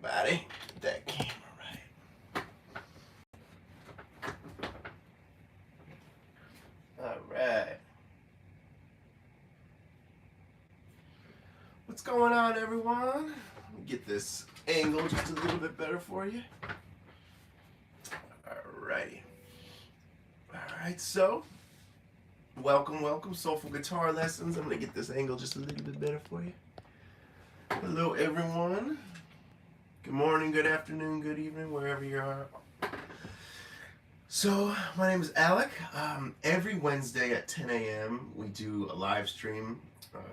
everybody. Get that camera right. Alright. What's going on, everyone? Let me get this angle just a little bit better for you. Alrighty. Alright, so welcome, Soulful Guitar Lessons. I'm going to get this angle just a little bit better for you. Hello, everyone. Good morning, good afternoon, good evening, wherever you are. So, my name is Alec. Every Wednesday at 10 a.m. we do a live stream,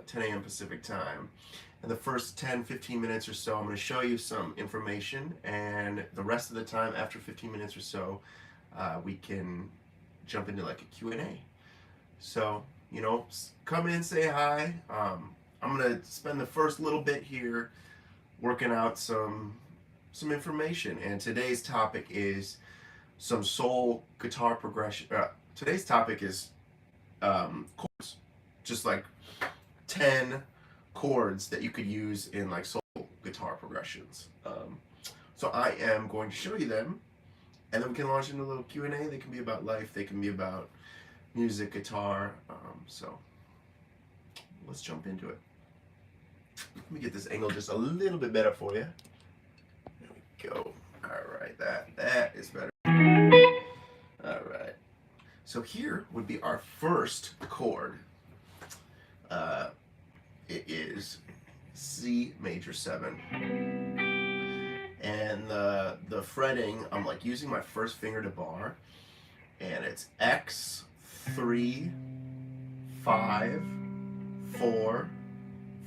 10 a.m. Pacific time. In the first 10-15 minutes or so, I'm going to show you some information, and the rest of the time, after 15 minutes or so, we can jump into like a Q&A. So, you know, come in, say hi. I'm going to spend the first little bit here working out some information, and today's topic is some soul guitar progression. Today's topic is chords, just like 10 chords that you could use in like soul guitar progressions. So I am going to show you them, and then we can launch into a little Q&A. They can be about life, they can be about music, guitar. So let's jump into it. Let me get this angle just a little bit better for you. There we go. Alright, that is better. Alright. So here would be our first chord. It is C major 7. And the fretting, I'm like using my first finger to bar, and it's X, 3, 5, 4,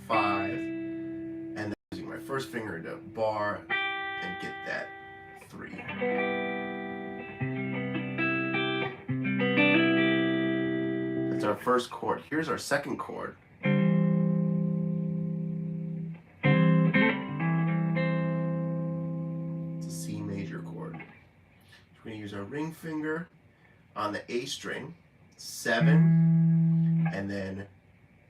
5, and then using my first finger to bar and get that 3. That's our first chord. Here's our second chord. It's a C major chord. We're going to use our ring finger on the A string, 7, and then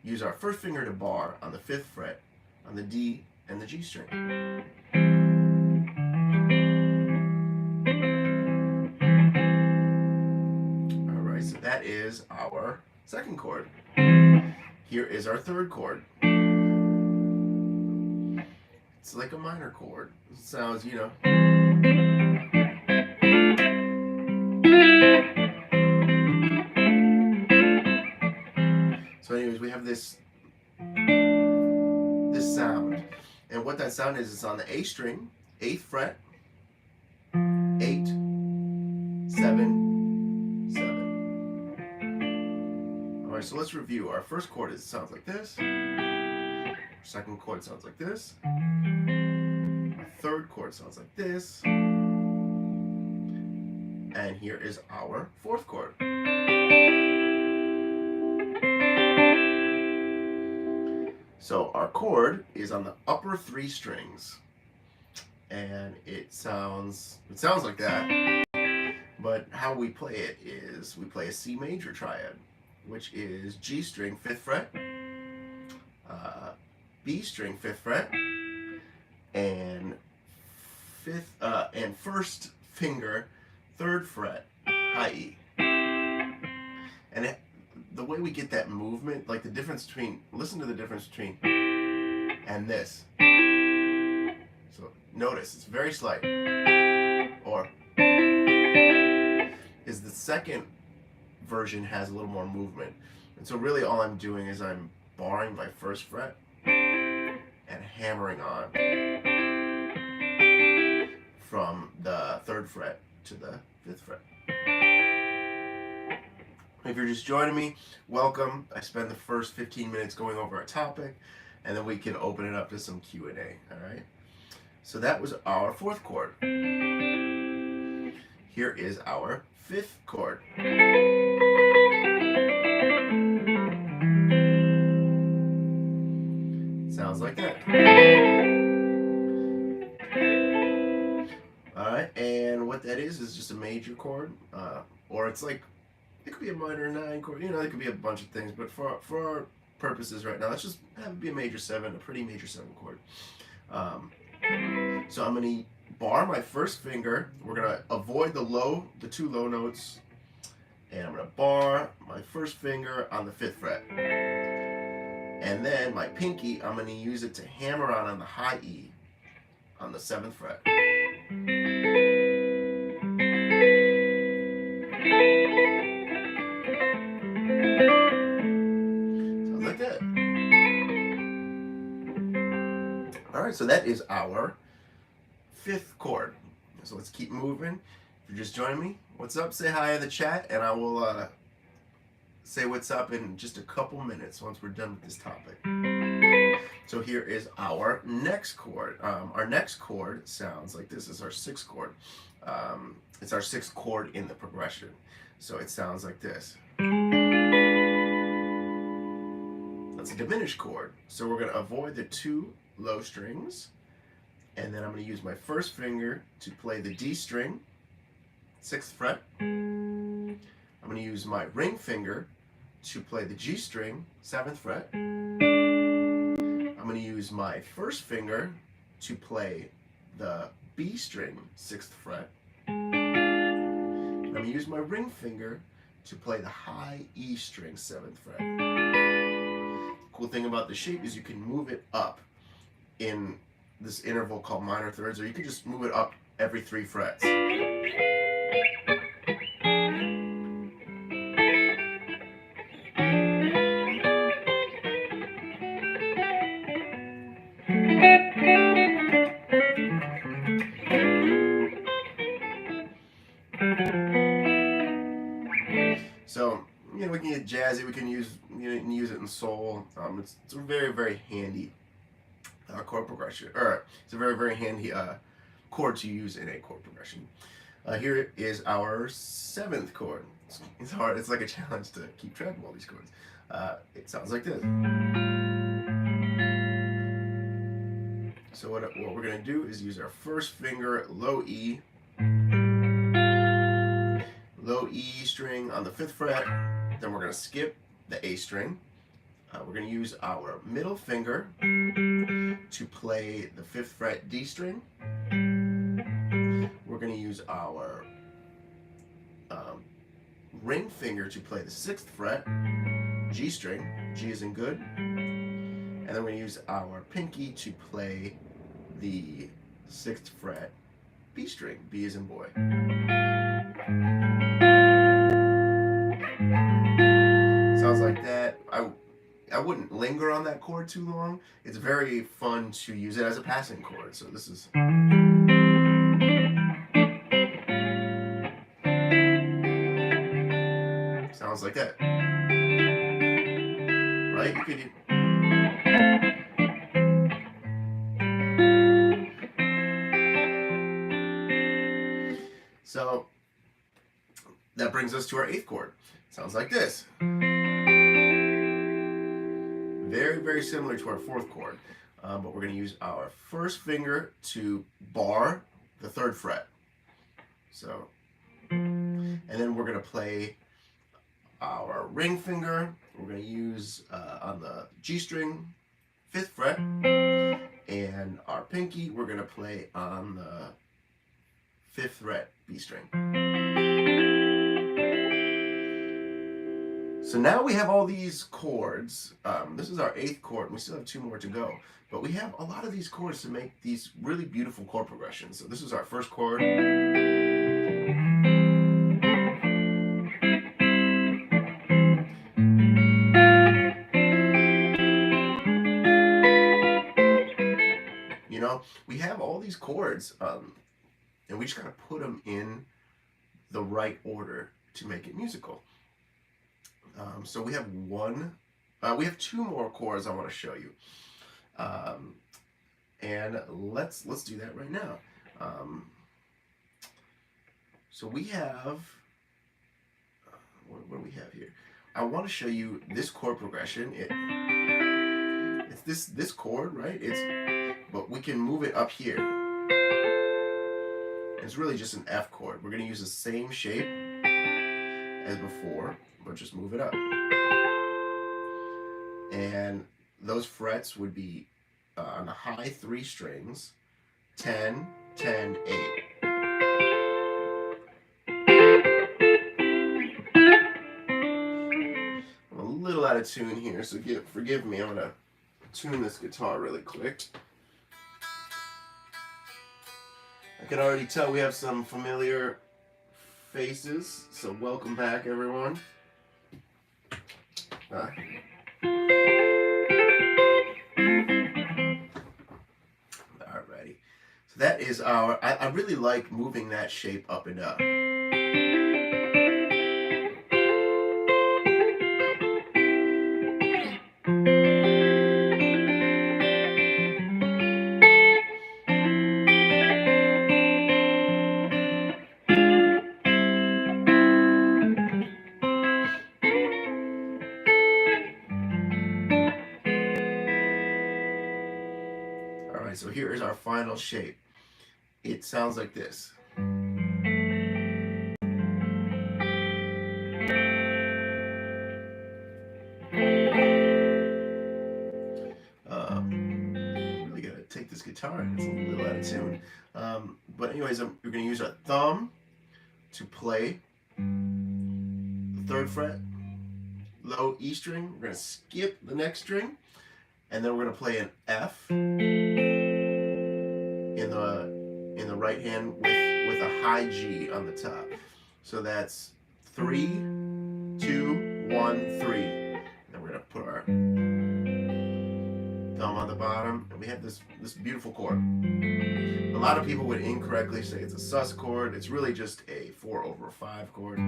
use our first finger to bar on the 5th fret, on the D and the G string. Alright, so that is our second chord. Here is our third chord. It's like a minor chord. It sounds, you know. So anyways, we have this sound, and what that sound is, it's on the A string, 8th fret, 8, 7, 7. Alright, so let's review. Our first chord sounds like this. Our second chord sounds like this. Our third chord sounds like this. And here is our fourth chord. So our chord is on the upper 3 strings, and it sounds like that, but how we play it is we play a C major triad, which is G string 5th fret, B string 5th fret, and first finger 3rd fret, high E. And the way we get that movement, like the difference between, listen to the difference between and this. So notice, it's very slight. Or is the second version has a little more movement. And so really all I'm doing is I'm barring my 1st fret and hammering on from the 3rd fret to the 5th fret. If you're just joining me, welcome. I spend the first 15 minutes going over a topic, and then we can open it up to some Q&A, all right? So that was our 4th chord. Here is our 5th chord. Sounds like that. All right, and what that is just a major chord, or it's like, it could be a minor 9 chord, you know, it could be a bunch of things, but for our purposes right now, let's just have it be a major 7, a pretty major 7 chord. So I'm going to bar my first finger. We're going to avoid the two low notes. And I'm going to bar my first finger on the 5th fret. And then my pinky, I'm going to use it to hammer on the high E on the 7th fret. Sounds like that. Alright, so that is our 5th chord. So let's keep moving. If you're just joining me, what's up? Say hi in the chat, and I will say what's up in just a couple minutes once we're done with this topic. So here is our next chord. Our next chord sounds like this. Is our 6th chord. It's our 6th chord in the progression. So it sounds like this. That's a diminished chord. So we're going to avoid the 2 low strings. And then I'm going to use my first finger to play the D string, 6th fret. I'm going to use my ring finger to play the G string, 7th fret. I'm going to use my first finger to play the B string, 6th fret. And I'm going to use my ring finger to play the high E string, 7th fret. The cool thing about the shape is you can move it up in this interval called minor thirds, or you can just move it up every 3 frets. So, we can get jazzy, we can use it in soul. It's a very, very handy chord progression, or it's a very, very handy chord to use in a chord progression. Here is our 7th chord. It's hard, it's like a challenge to keep track of all these chords. It sounds like this. So what we're going to do is use our first finger, low E string on the 5th fret. Then we're going to skip the A string. We're going to use our middle finger to play the 5th fret D string. We're going to use our ring finger to play the 6th fret G string. G is in good. And then we're going to use our pinky to play the 6th fret B string. B is in boy. Sounds like that. I wouldn't linger on that chord too long. It's very fun to use it as a passing chord. So this is... sounds like that. Right? You could... So that brings us to our 8th chord. Sounds like this. Very, very similar to our 4th chord, but we're going to use our first finger to bar the 3rd fret. So, and then we're going to play our ring finger. We're going to use on the G string, 5th fret, and our pinky we're going to play on the 5th fret B string. So now we have all these chords. This is our 8th chord, and we still have 2 more to go. But we have a lot of these chords to make these really beautiful chord progressions. So this is our first chord. We have all these chords, and we just gotta put them in the right order to make it musical. So we have we have 2 more chords I want to show you, and let's do that right now. So we have what do we have here? I want to show you this chord progression. It's this chord, right? But we can move it up here. It's really just an F chord. We're going to use the same shape as before, but just move it up. And those frets would be on the high 3 strings, 10, 10, 8. I'm a little out of tune here, so forgive me. I'm going to tune this guitar really quick. I can already tell we have some familiar faces, so welcome back, everyone. Alrighty. So that is our, I really like moving that shape up and up. Alright, so here is our final shape. It sounds like this. Really gotta take this guitar and it's a little out of tune. But anyways, we're gonna use our thumb to play the 3rd fret, low E string. We're gonna skip the next string, and then we're gonna play an F in the right hand with a high G on the top. So that's 3, 2, 1, 3. And then we're gonna put our thumb on the bottom, and we have this beautiful chord. A lot of people would incorrectly say it's a sus chord. It's really just a 4/5 chord.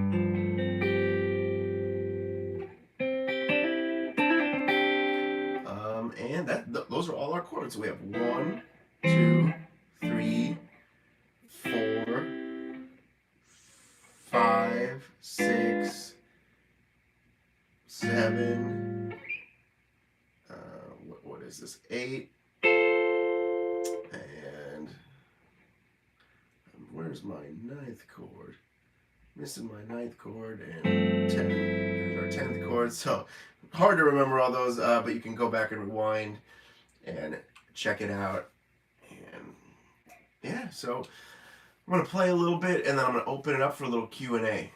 And those are all our chords. So we have 1, 2, 3, 4, 5, 6, 7. What is this? 8. And where's my 9th chord? Missing my 9th chord and 10. There's our 10th chord. So hard to remember all those, but you can go back and rewind and check it out. And yeah, so I'm gonna play a little bit, and then I'm gonna open it up for a little Q&A.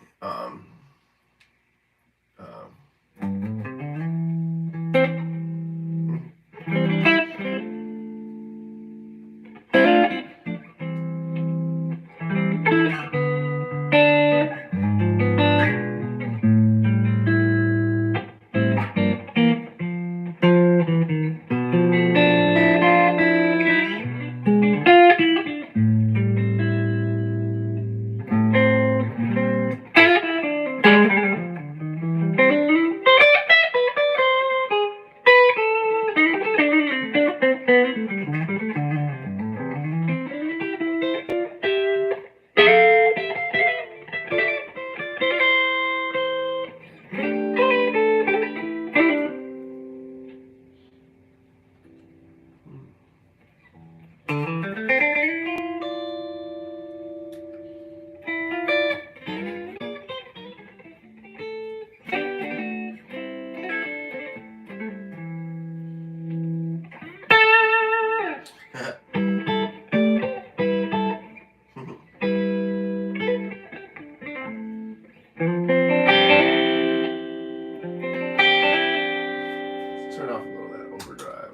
Turn off a little of that overdrive.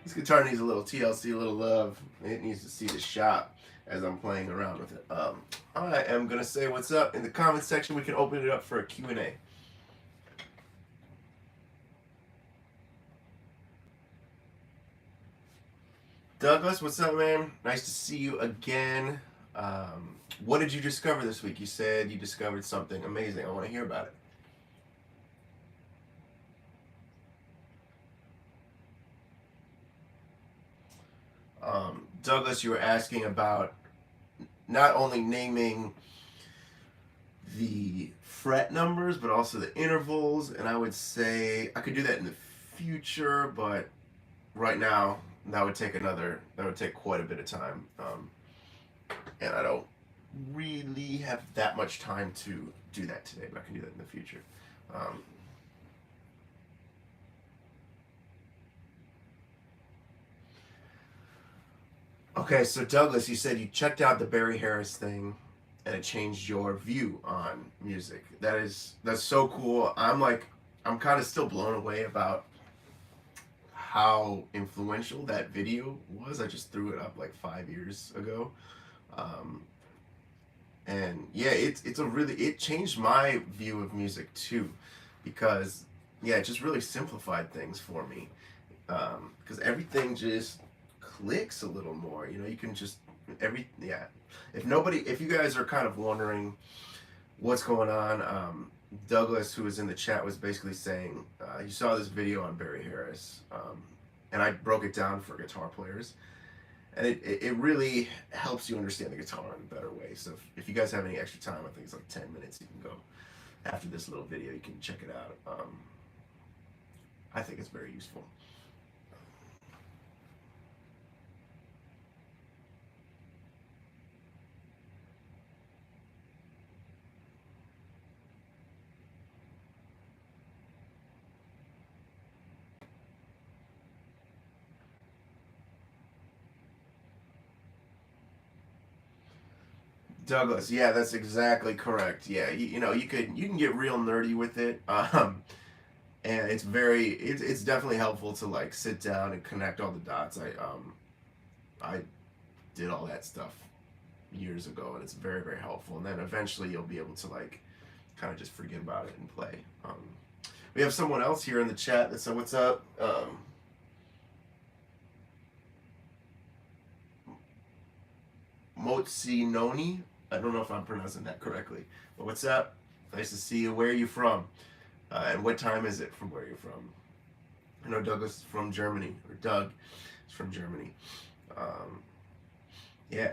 This guitar needs a little TLC, a little love. It needs to see the shop as I'm playing around with it. I am going to say what's up in the comment section. We can open it up for a Q&A. Douglas, what's up, man? Nice to see you again. What did you discover this week? You said you discovered something amazing. I want to hear about it. Douglas, you were asking about not only naming the fret numbers, but also the intervals, and I would say I could do that in the future, but right now that would take quite a bit of time, and I don't really have that much time to do that today, but I can do that in the future. Um, okay, so Douglas, you said you checked out the Barry Harris thing and it changed your view on music. That's so cool. I'm kind of still blown away about how influential that video was. I just threw it up like 5 years ago. Um, and yeah, it changed my view of music too, because yeah, it just really simplified things for me. Because everything just clicks a little more. You know, you can just yeah. If you guys are kind of wondering what's going on, Douglas, who was in the chat, was basically saying he saw this video on Barry Harris, and I broke it down for guitar players, and it really helps you understand the guitar in a better way. So if you guys have any extra time, I think it's like 10 minutes, you can go after this little video, you can check it out. I think it's very useful. Douglas, yeah, that's exactly correct. Yeah, you know, you can get real nerdy with it, and it's definitely helpful to like sit down and connect all the dots. I did all that stuff years ago, and it's very helpful. And then eventually you'll be able to like kind of just forget about it and play. We have someone else here in the chat that said, "What's up?" Motsinoni. I don't know if I'm pronouncing that correctly, but what's up? Nice to see you. Where are you from? And what time is it from where you're from? I know Douglas is from Germany, or Doug is from Germany. Yeah.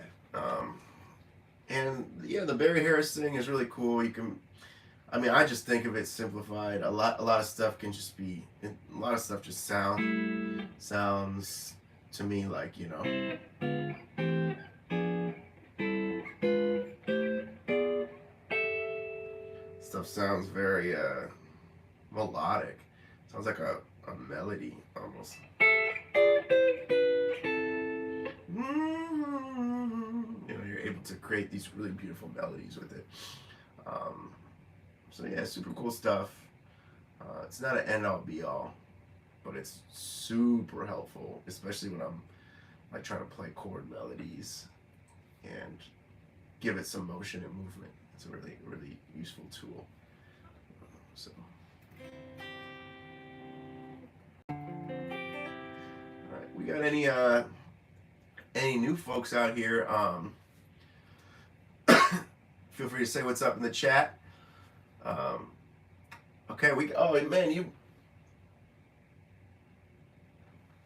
And yeah, the Barry Harris thing is really cool. I just think of it simplified. A lot of stuff can just be, a lot of stuff just sounds to me like, you know. Stuff sounds very melodic. Sounds like a melody almost. You know, you're able to create these really beautiful melodies with it. So yeah, super cool stuff. It's not an end all be all, but it's super helpful, especially when I'm like trying to play chord melodies and give it some motion and movement. It's a really useful tool. So, all right, we got any new folks out here? Feel free to say what's up in the chat. Okay, oh man, you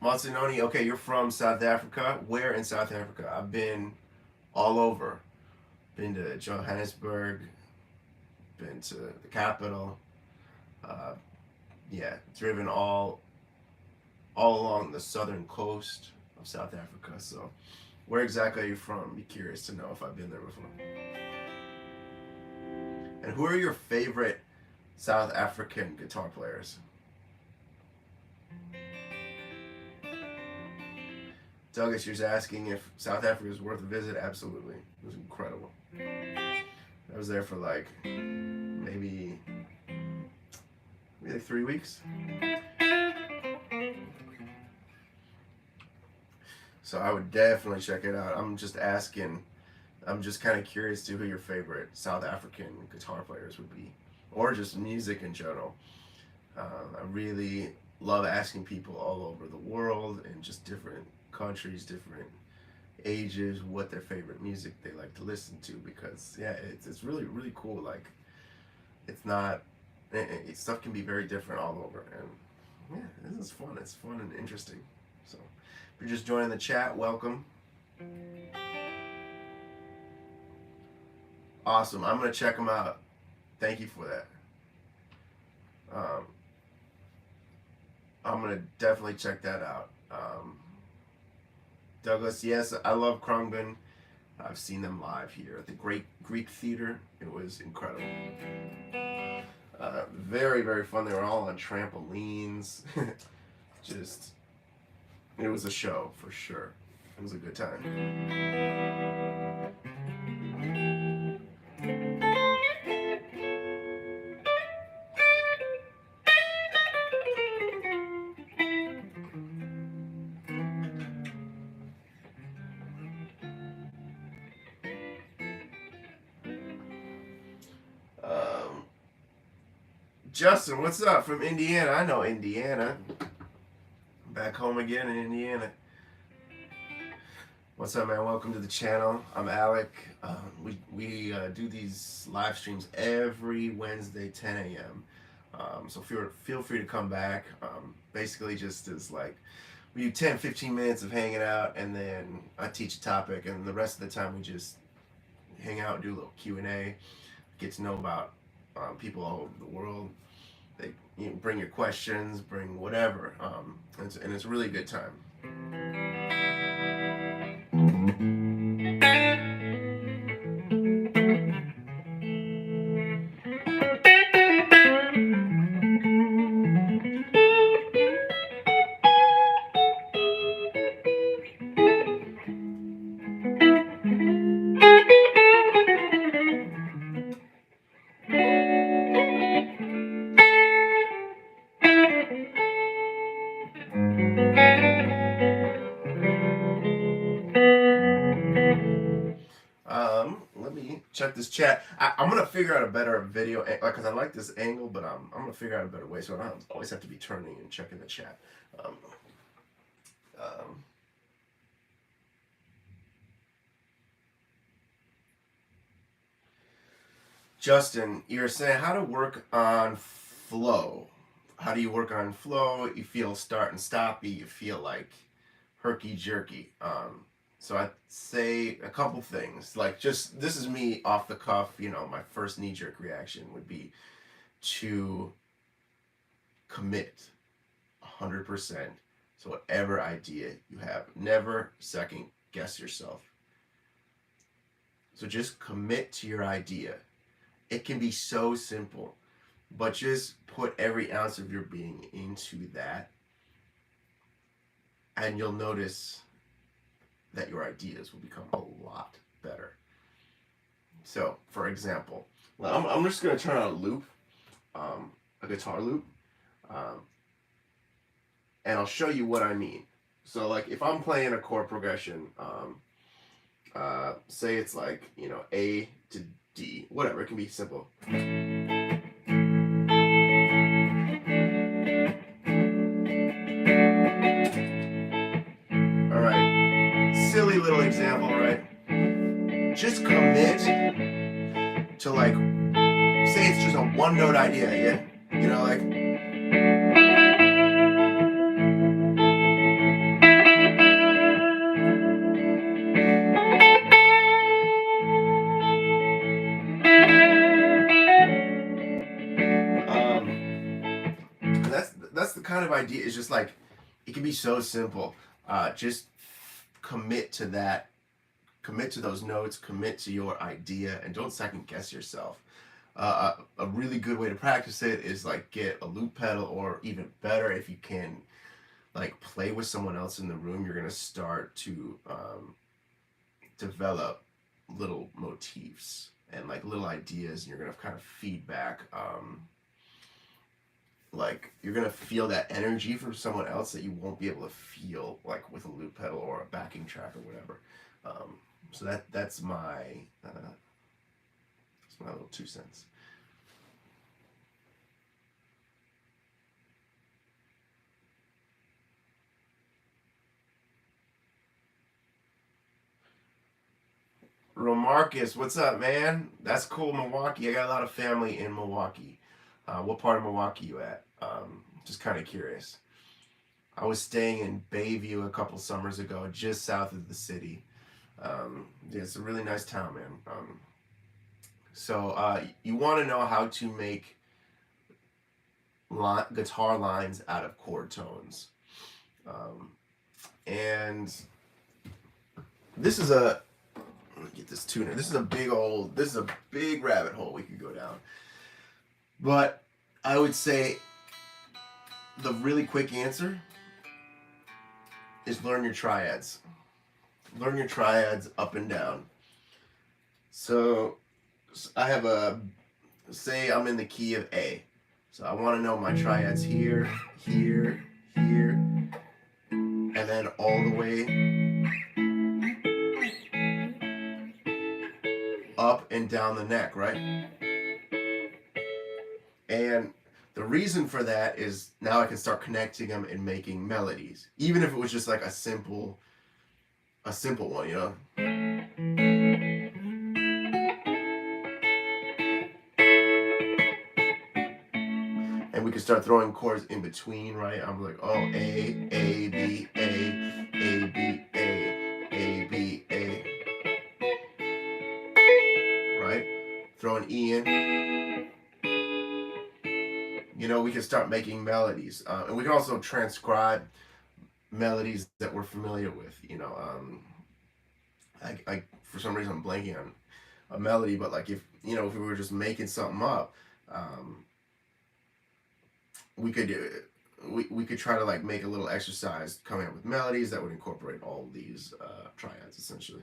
Monsanoni, okay, you're from South Africa. Where in South Africa? I've been all over. Been to Johannesburg, been to the capital. Yeah, driven all along the southern coast of South Africa. So, where exactly are you from? Be curious to know if I've been there before. And who are your favorite South African guitar players? Douglas, you're asking if South Africa is worth a visit. Absolutely. It was incredible. I was there for like maybe 3 weeks. So I would definitely check it out. I'm just kind of curious to who your favorite South African guitar players would be, or just music in general. I really love asking people all over the world and just different countries, different ages, what their favorite music they like to listen to, because yeah, it's really cool. Like, it's not, stuff can be very different all over, and yeah, this is fun. It's fun and interesting. So if you're just joining the chat, welcome. Awesome. I'm gonna check them out. Thank you for that. Um, I'm gonna definitely check that out. Douglas, yes, I love Krungbin. I've seen them live here at the Great Greek Theater. It was incredible. Very, very fun. They were all on trampolines. Just, it was a show for sure. It was a good time. Um, Justin, what's up from Indiana? I know Indiana. Back home again in Indiana. What's up, man? Welcome to the channel. I'm Alec. We do these live streams every Wednesday, 10 a.m. So feel free to come back. Basically, just as like we do 10-15 minutes of hanging out, and then I teach a topic, and the rest of the time we just hang out, do a little Q&A, get to know about people all over the world. Bring your questions, bring whatever, and it's a really good time. Let me check this chat. I'm gonna figure out a better video, because I like this angle, but I'm gonna figure out a better way so I don't always have to be turning and checking the chat. Justin, you're saying how to work on flow. How do you work on flow? You feel start and stoppy. You feel like herky jerky. So I'd say a couple things. Like, just this is me off the cuff. My first knee jerk reaction would be to commit 100% to whatever idea you have. Never second guess yourself. So just commit to your idea. It can be so simple, but just put every ounce of your being into that, and you'll notice that your ideas will become a lot better. So, for example, I'm just going to turn on a loop, a guitar loop, and I'll show you what I mean. So, like, if I'm playing a chord progression, say it's like, A to D, whatever, it can be simple. Alright, silly little example, right? Just commit to, like, say it's just a one note idea, yeah? That's the kind of idea. It's just like, it can be so simple. Just commit to that. Commit to those notes. Commit to your idea, and don't second guess yourself. A really good way to practice it is like get a loop pedal, or even better, if you can, like, play with someone else in the room. You're gonna start to develop little motifs and like little ideas, and you're gonna kind of feedback. Like, you're gonna feel that energy from someone else that you won't be able to feel like with a loop pedal or a backing track or whatever. So that's my little 2 cents. Romarcus, what's up, man? That's cool, Milwaukee. I got a lot of family in Milwaukee. What part of Milwaukee you at? Just kind of curious. I was staying in Bayview a couple summers ago, just south of the city. Yeah, it's a really nice town, man. So you want to know how to make guitar lines out of chord tones. And this is a, let me get this tuner. This is a big rabbit hole we could go down. But I would say the really quick answer is learn your triads. Learn your triads up and down. So I have say I'm in the key of A. So I want to know my triads here, here, here, and then all the way up and down the neck, right? And the reason for that is now I can start connecting them and making melodies, even if it was just like a simple one, you know. And we can start throwing chords in between, right? I'm like, oh, A, B, A, B, A, B, A, right? Throw an E in. You know, we can start making melodies, and we can also transcribe melodies that we're familiar with. You know, I for some reason I'm blanking on a melody, but like if we were just making something up, we could try to like make a little exercise coming up with melodies that would incorporate all these triads essentially.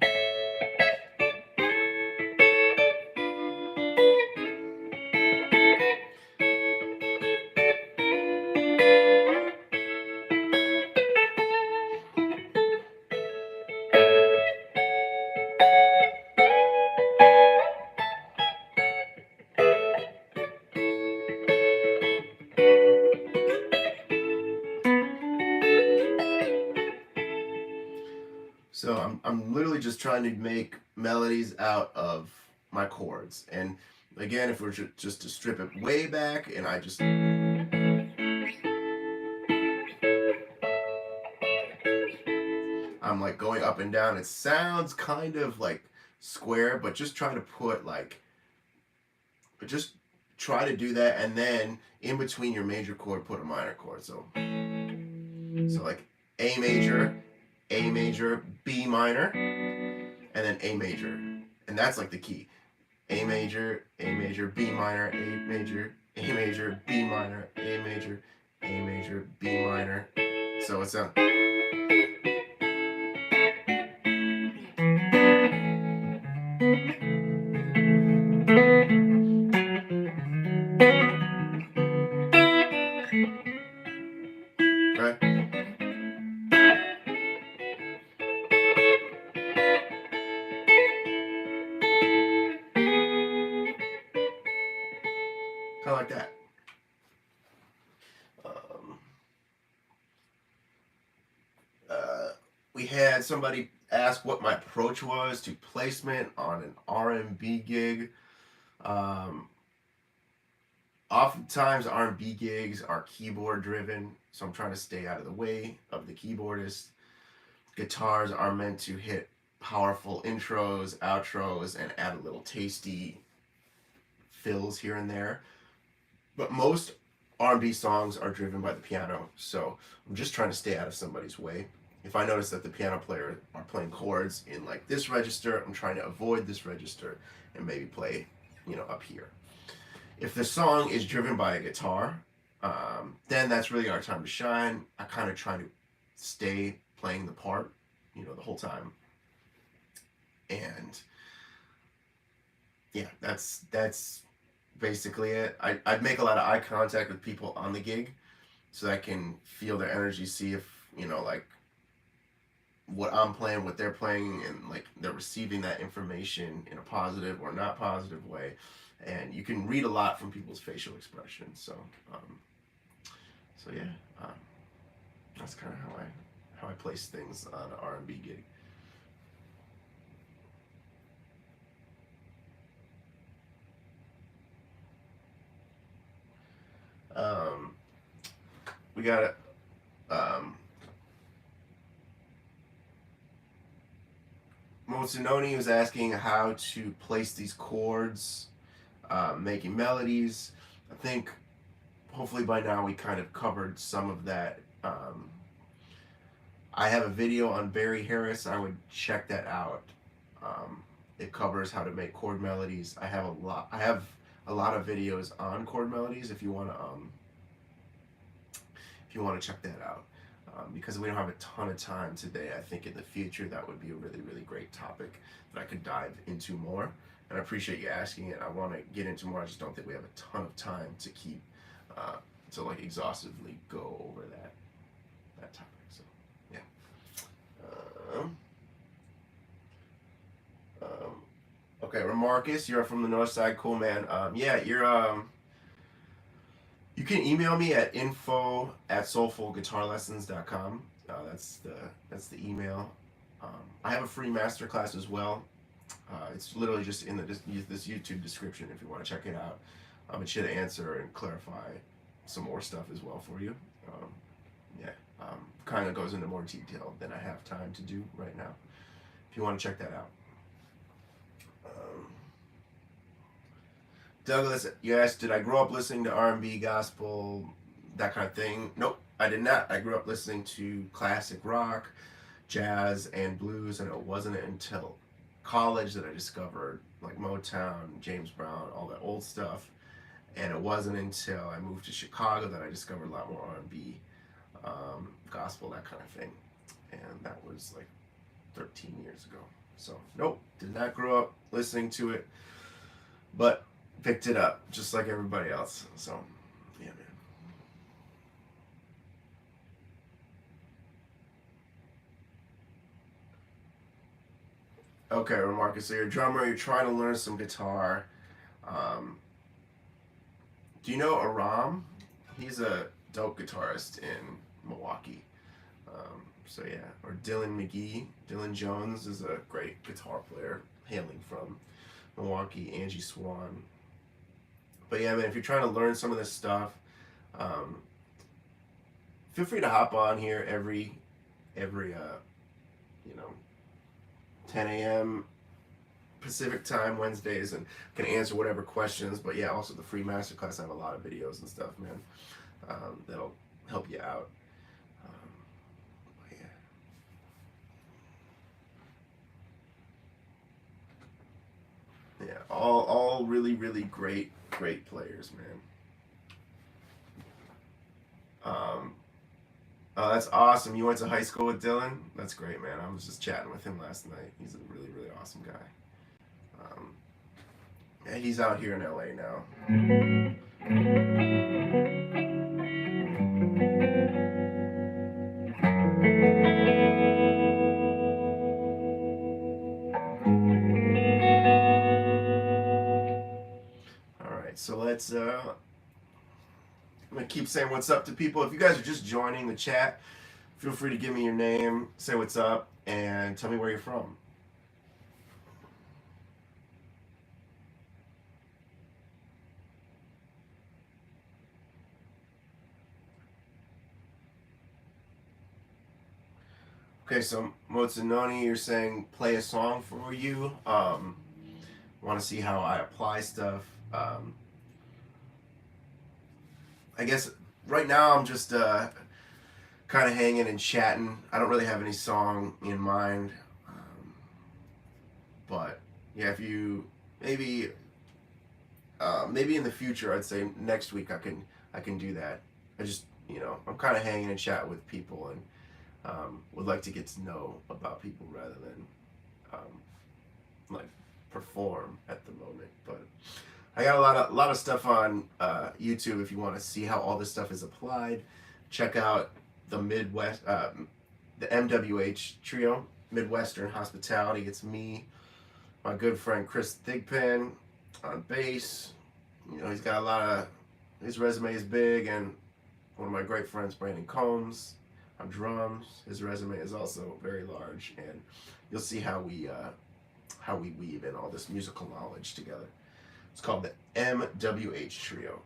So I'm literally just trying to make melodies out of my chords. And again, if we're just to strip it way back, and I'm like going up and down. It sounds kind of like square, but just try to just try to do that, and then in between your major chord, put a minor chord. So like A major, B minor, and then A major. And that's like the key. A major, B minor, A major, B minor, A major, B minor. So it's a right. Kind of like that. Um, we had somebody ask what my approach was to placement on an R&B gig. Oftentimes R&B gigs are keyboard driven, so I'm trying to stay out of the way of the keyboardist. Guitars are meant to hit powerful intros, outros, and add a little tasty fills here and there. But most R&B songs are driven by the piano, so I'm just trying to stay out of somebody's way. If I notice that the piano player are playing chords in like this register, I'm trying to avoid this register and maybe play, up here. If the song is driven by a guitar, then that's really our time to shine. I kind of try to stay playing the part, the whole time. And yeah, that's basically it. I'd make a lot of eye contact with people on the gig so that I can feel their energy, see if, like what I'm playing, what they're playing, and like they're receiving that information in a positive or not positive way. And you can read a lot from people's facial expressions. So yeah, that's kind of how I place things on an R&B gig. We got it. Motsunoni was asking how to place these chords, making melodies. I think hopefully by now we kind of covered some of that. I have a video on Barry Harris. I would check that out. It covers how to make chord melodies. I have a lot of videos on chord melodies. If you want to check that out, because we don't have a ton of time today. I think in the future that would be a really, really great topic that I could dive into more. And I appreciate you asking it. I want to get into more. I just don't think we have a ton of time to keep to like exhaustively go over that topic. So yeah. Okay, Remarcus, you're from the North Side. Cool, man. Yeah, you can email me at info@soulfulguitarlessons.com. That's the email. I have a free masterclass as well. It's literally just in this YouTube description if you want to check it out. It should answer and clarify some more stuff as well for you. Yeah, kind of goes into more detail than I have time to do right now. If you want to check that out. Douglas, you asked, did I grow up listening to R&B, gospel, that kind of thing? Nope, I did not. I grew up listening to classic rock, jazz, and blues, and it wasn't until college that I discovered like Motown, James Brown, all that old stuff. And it wasn't until I moved to Chicago that I discovered a lot more R&B, gospel, that kind of thing. And that was like 13 years ago. So nope, did not grow up listening to it, but picked it up just like everybody else. So yeah, man. Okay, Marcus, so you're a drummer, you're trying to learn some guitar. Do you know Aram? He's a dope guitarist in Milwaukee. So yeah, or Dylan McGee. Dylan Jones is a great guitar player hailing from Milwaukee. Angie Swan. But yeah, man, if you're trying to learn some of this stuff, feel free to hop on here every 10 a.m. Pacific time Wednesdays, and can answer whatever questions. But yeah, also the free masterclass. I have a lot of videos and stuff, man, that'll help you out. Yeah. Yeah, all really, really great players, man. Oh, that's awesome. You went to high school with Dylan? That's great, man. I was just chatting with him last night. He's a really, really awesome guy. Yeah, he's out here in LA now. All right, so let's I'm gonna keep saying what's up to people. If you guys are just joining the chat, feel free to give me your name, say what's up, and tell me where you're from. Okay, so Motsunoni, you're saying play a song for you. Want to see how I apply stuff. I guess right now I'm just kind of hanging and chatting. I don't really have any song in mind, but yeah, if you maybe in the future, I'd say next week I can do that. I just I'm kind of hanging and chatting with people, and would like to get to know about people rather than like perform at the moment. But I got a lot of stuff on YouTube if you want to see how all this stuff is applied. Check out the the MWH trio, Midwestern Hospitality. It's me, my good friend Chris Thigpen on bass. He's got a lot of, his resume is big, and one of my great friends, Brandon Combs, on drums. His resume is also very large, and you'll see how we weave in all this musical knowledge together. It's called the MWH Trio.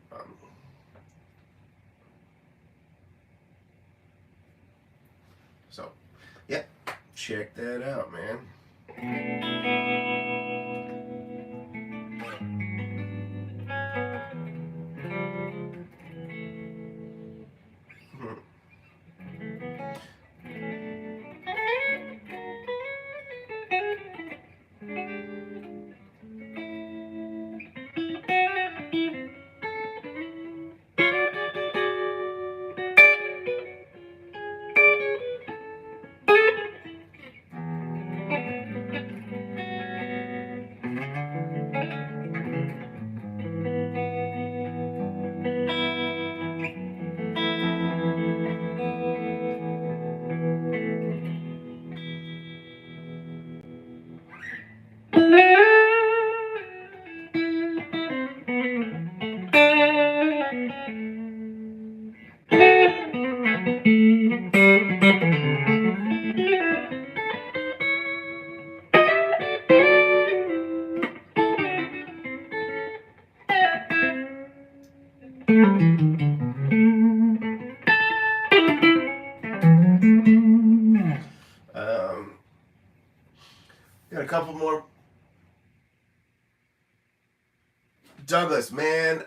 So, yeah, check that out, man. Got a couple more. Douglas, man,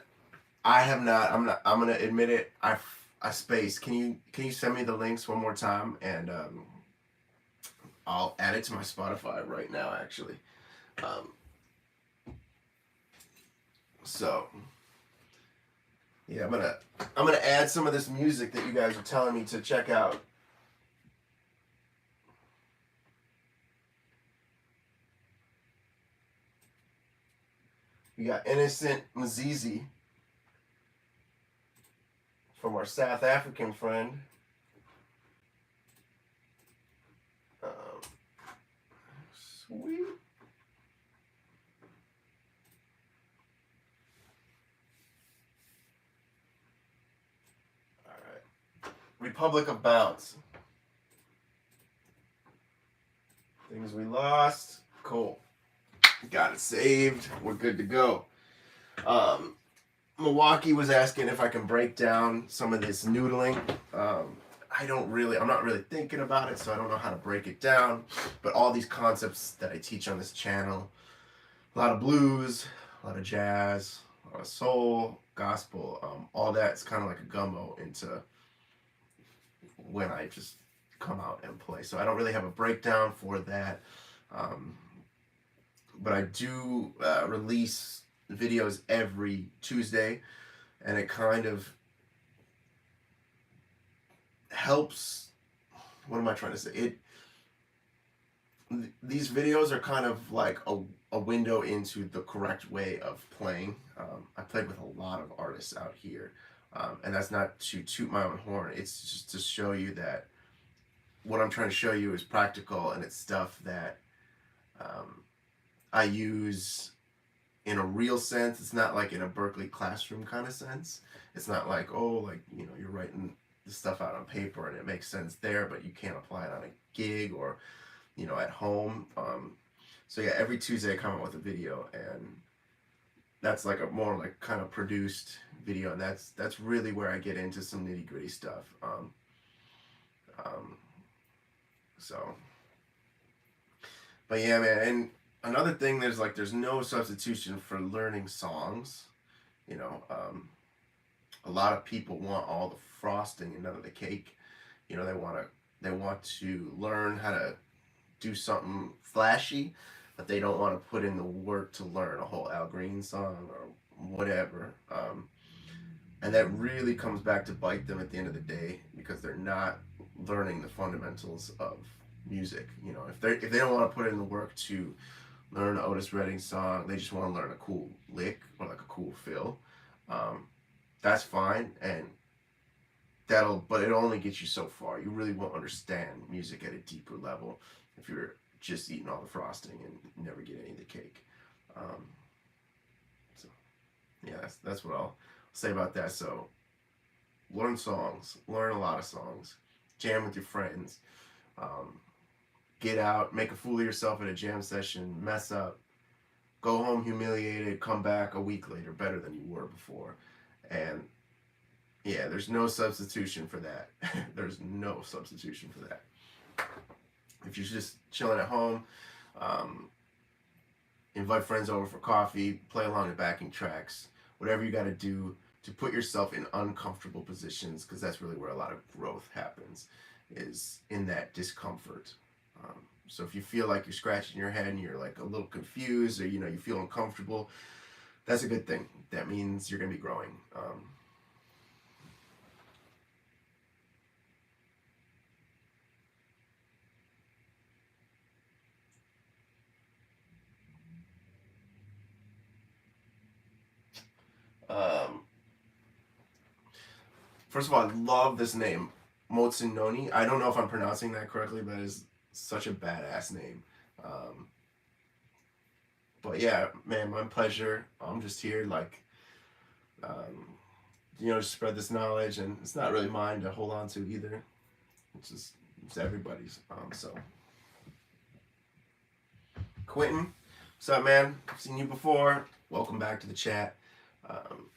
I have not. I'm not. I'm gonna admit it. I spaced. Can you send me the links one more time, and I'll add it to my Spotify right now. Actually, um, so yeah, I'm gonna add some of this music that you guys are telling me to check out. We got Innocent Mzizi from our South African friend. Sweet. All right. Republic of Bounce. Things we lost. Cool. Got it saved. We're good to go. Milwaukee was asking if I can break down some of this noodling. I'm not really thinking about it, so I don't know how to break it down. But all these concepts that I teach on this channel, a lot of blues, a lot of jazz, a lot of soul, gospel, all that's kind of like a gumbo into when I just come out and play. So I don't really have a breakdown for that. But I do release videos every Tuesday, and it kind of helps. What am I trying to say? These videos are kind of like a window into the correct way of playing. I played with a lot of artists out here, and that's not to toot my own horn. It's just to show you that what I'm trying to show you is practical, and it's stuff that I use in a real sense. It's not like in a Berkeley classroom kind of sense. It's not like, oh, like, you're writing the stuff out on paper and it makes sense there, but you can't apply it on a gig or, at home. So yeah, every Tuesday I come out with a video, and that's like a more like kind of produced video, and that's really where I get into some nitty gritty stuff. So, but yeah, man, and another thing, there's no substitution for learning songs. A lot of people want all the frosting and none of the cake. They want to learn how to do something flashy, but they don't want to put in the work to learn a whole Al Green song or whatever. And that really comes back to bite them at the end of the day, because they're not learning the fundamentals of music. If they don't want to put in the work to learn an Otis Redding song, they just want to learn a cool lick or like a cool fill. That's fine, and but it only gets you so far. You really won't understand music at a deeper level if you're just eating all the frosting and never get any of the cake. So yeah, that's what I'll say about that. So learn songs, learn a lot of songs, jam with your friends, get out, make a fool of yourself at a jam session, mess up, go home humiliated, come back a week later better than you were before. And yeah, there's no substitution for that. There's no substitution for that. If you're just chilling at home, Um, Invite friends over for coffee, play along the backing tracks, whatever you got to do to put yourself in uncomfortable positions, because that's really where a lot of growth happens, is in that discomfort. So if you feel like you're scratching your head and you're like a little confused, or you feel uncomfortable, that's a good thing. That means you're going to be growing. Um, First of all, I love this name, Motsunoni. I don't know if I'm pronouncing that correctly, but it's such a badass name. Um, but yeah, man, my pleasure. I'm just here, like, um, to spread this knowledge, and it's not really mine to hold on to either. It's everybody's. So, Quentin, what's up, man? I've seen you before. Welcome back to the chat. Um,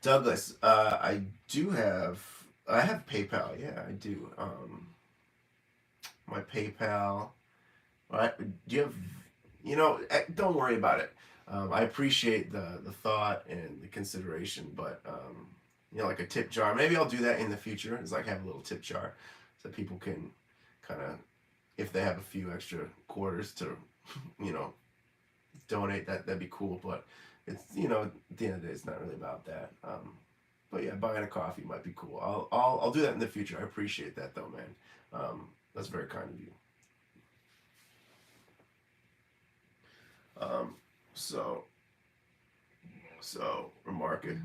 Douglas, I have PayPal. Yeah, I do. My PayPal. Right? Do you have? Don't worry about it. I appreciate the thought and the consideration, but like a tip jar. Maybe I'll do that in the future. It's like have a little tip jar, so people can kind of, if they have a few extra quarters to, donate. That'd be cool. But it's at the end of the day, it's not really about that. But yeah, buying a coffee might be cool. I'll do that in the future. I appreciate that though, man. That's very kind of you. So remark it.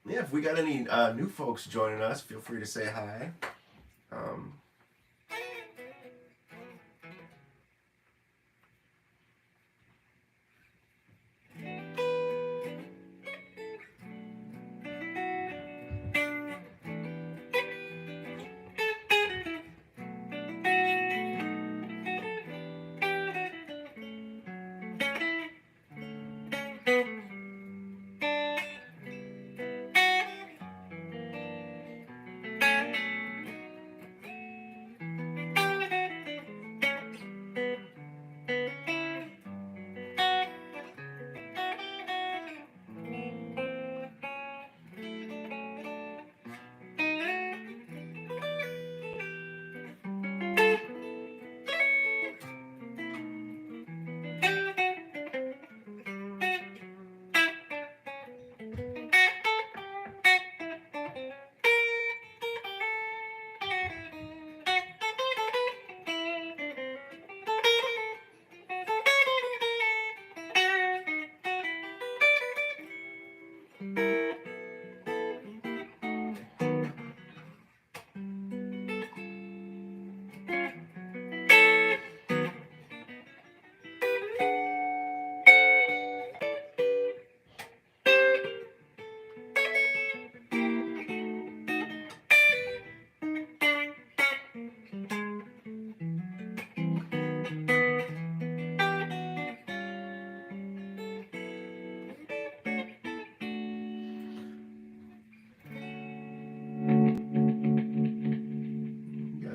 Yeah, if we got any new folks joining us, feel free to say hi. Um,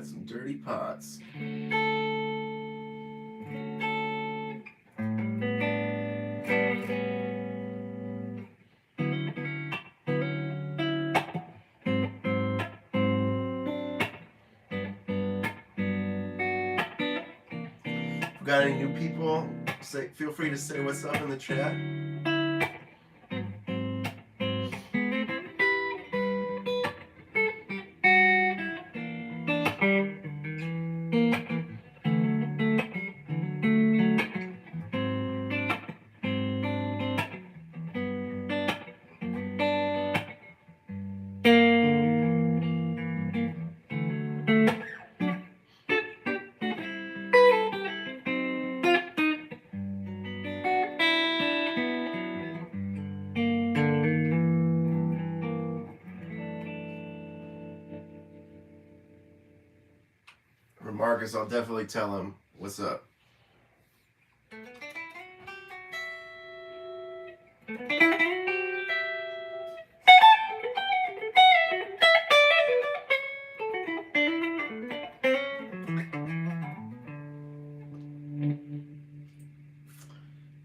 got some dirty pots. If we got any new people, feel free to say what's up in the chat. Marcus, I'll definitely tell him what's up.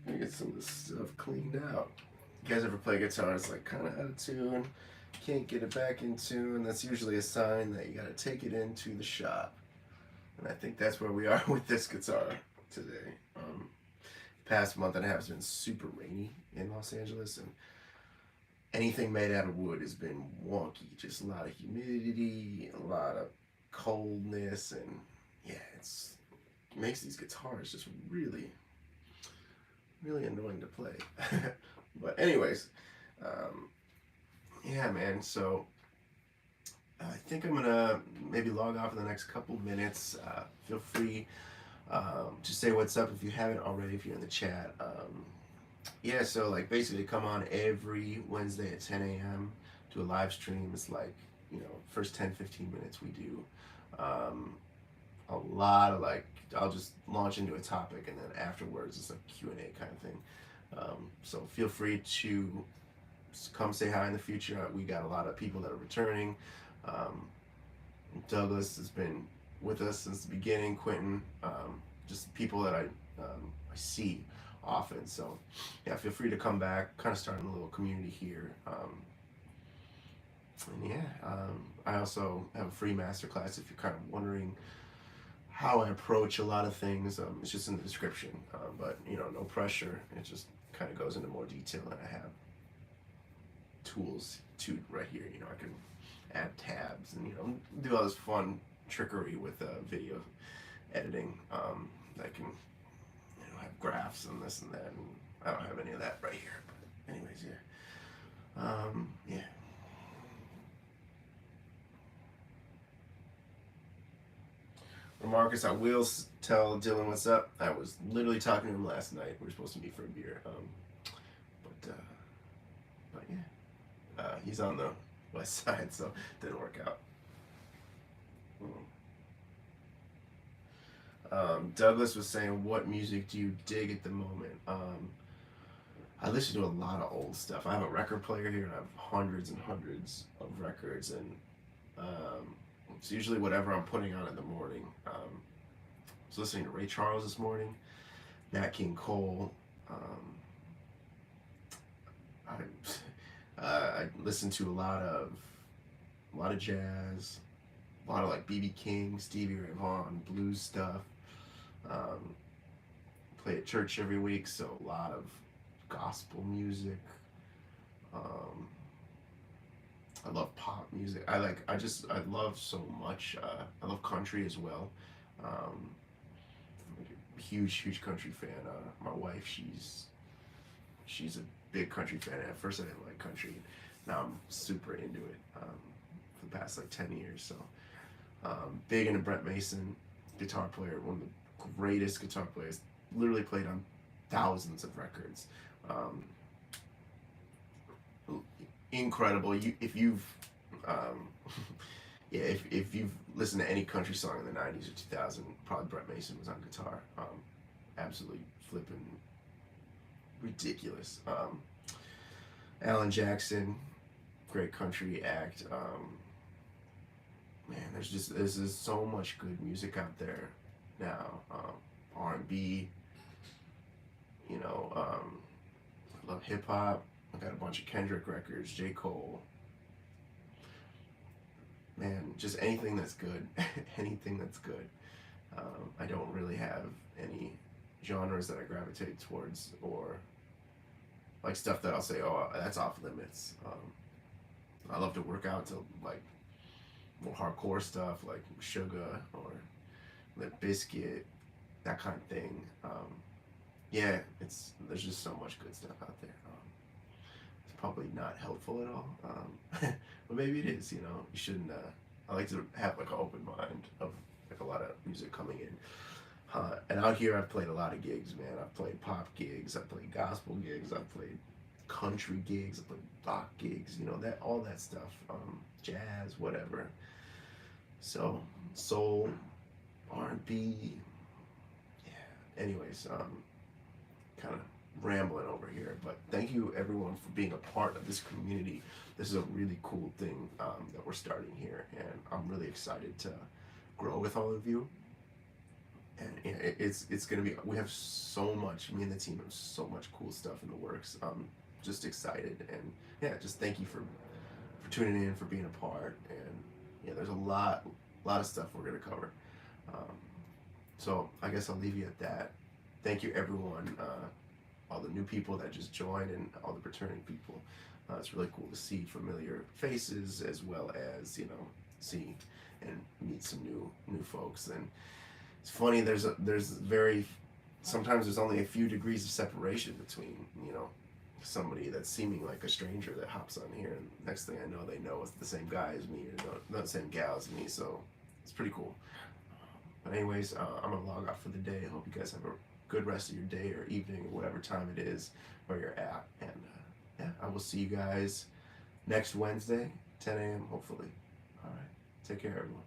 Get some of this stuff cleaned out. You guys ever play guitar? It's like kind of out of tune, can't get it back in tune. That's usually a sign that you got to take it into the shop. And I think that's where we are with this guitar today. Past month and a half has been super rainy in Los Angeles, and anything made out of wood has been wonky. Just a lot of humidity, a lot of coldness, and yeah, it makes these guitars just really annoying to play. But anyways, yeah, man, so I think I'm gonna maybe log off in the next couple minutes. Feel free to say what's up if you haven't already, if you're in the chat. Yeah, so like basically come on every Wednesday at 10 a.m. do a live stream. It's like, first 10-15 minutes we do a lot of like, I'll just launch into a topic, and then afterwards it's a Q&A kind of thing. So feel free to come say hi in the future. We got a lot of people that are returning. Douglas has been with us since the beginning. Quentin, just people that I see often. So yeah, feel free to come back. Kind of starting a little community here. And yeah, I also have a free masterclass if you're kind of wondering how I approach a lot of things. It's just in the description, but no pressure. It just kind of goes into more detail, and I have tools to right here. I can add tabs and do all this fun trickery with video editing. I can have graphs and this and that, and I don't have any of that right here. But anyways, yeah, yeah. Marcus, I will tell Dylan what's up. I was literally talking to him last night. We were supposed to meet for a beer. But yeah, he's on the west side, so it didn't work out. Douglas was saying, what music do you dig at the moment? I listen to a lot of old stuff. I have a record player here, and I have hundreds and hundreds of records, and it's usually whatever I'm putting on in the morning. I was listening to Ray Charles this morning, Nat King Cole. I listen to a lot of jazz, a lot of like B.B. King, Stevie Ray Vaughan, blues stuff. Play at church every week, so a lot of gospel music. I love pop music. I love so much. I love country as well. I'm a huge country fan. My wife, she's a big country fan. At first I didn't like country. Now I'm super into it for the past like 10 years. So big into Brent Mason, guitar player, one of the greatest guitar players. Literally played on thousands of records. Incredible. If you've if you've listened to any country song in the 90s or 2000, probably Brent Mason was on guitar. Absolutely flipping ridiculous. Alan Jackson, great country act. Man, there's so much good music out there now. R&B, I love hip hop. I got a bunch of Kendrick records, J. Cole. Man, just anything that's good. Anything that's good. I don't really have any genres that I gravitate towards, or like stuff that I'll say, oh, that's off limits. I love to work out to like more hardcore stuff like Sugar or Limp Bizkit, that kind of thing. Yeah, there's just so much good stuff out there. It's probably not helpful at all, but maybe it is. You shouldn't. I like to have like an open mind of like a lot of music coming in. And out here, I've played a lot of gigs, man. I've played pop gigs, I've played gospel gigs, I've played country gigs, I've played rock gigs. All that stuff, jazz, whatever. So soul, R&B. Yeah. Anyways, kind of rambling over here, but thank you everyone for being a part of this community. This is a really cool thing that we're starting here, and I'm really excited to grow with all of you. And it's gonna be, we have so much, me and the team have so much cool stuff in the works. I'm just excited, and yeah, just thank you for tuning in, for being a part, and yeah, there's a lot of stuff we're gonna cover. So I guess I'll leave you at that. Thank you everyone, all the new people that just joined and all the returning people. It's really cool to see familiar faces as well as, you know, see and meet some new folks. And it's funny, there's sometimes there's only a few degrees of separation between, you know, somebody that's seeming like a stranger that hops on here, and next thing I know, they know it's the same guy as me, or not the same gal as me. So it's pretty cool. But anyways, I'm gonna log off for the day. I hope you guys have a good rest of your day or evening or whatever time it is where you're at. And yeah, I will see you guys next Wednesday, 10 a.m. hopefully. All right, take care, everyone.